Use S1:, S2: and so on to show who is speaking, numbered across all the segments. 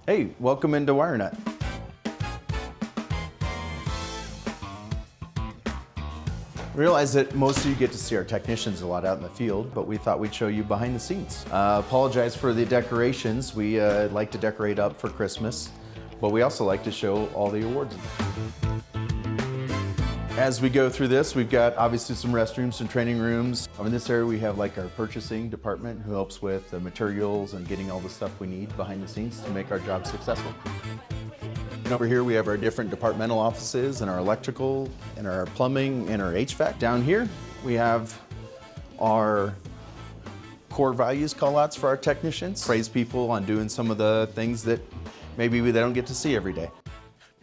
S1: Hey, welcome into WireNut. Realize that most of you get to see our technicians a lot out in the field, but we thought we'd show you behind the scenes. Apologize for the decorations. We like to decorate up for Christmas, but we also like to show all the awards. As we go through this, we've got obviously some restrooms, some training rooms. In this area, we have like our purchasing department who helps with the materials and getting all the stuff we need behind the scenes to make our job successful. And over here, we have our different departmental offices and our electrical and our plumbing and our HVAC. Down here, we have our core values call-outs for our technicians. Praise people on doing some of the things that maybe they don't get to see every day.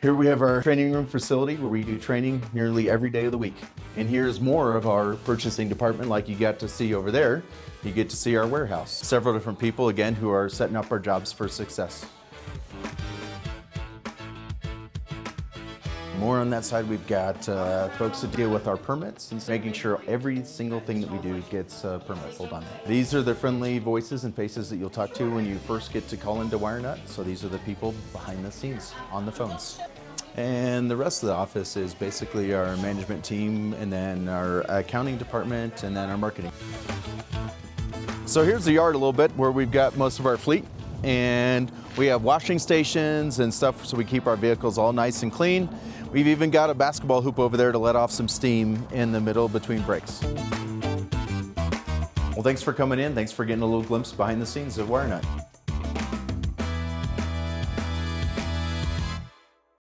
S1: Here we have our training room facility where we do training nearly every day of the week. And here's more of our purchasing department like you got to see over there. You get to see our warehouse. Several different people, again, who are setting up our jobs for success. More on that side, we've got folks that deal with our permits and making sure every single thing that we do gets a permit pulled on. These are the friendly voices and faces that you'll talk to when you first get to call into WireNut. So these are the people behind the scenes on the phones. And the rest of the office is basically our management team and then our accounting department and then our marketing. So here's the yard a little bit where we've got most of our fleet. And we have washing stations and stuff so we keep our vehicles all nice and clean. We've even got a basketball hoop over there to let off some steam in the middle between breaks. Well, thanks for coming in. Thanks for getting a little glimpse behind the scenes of WireNut.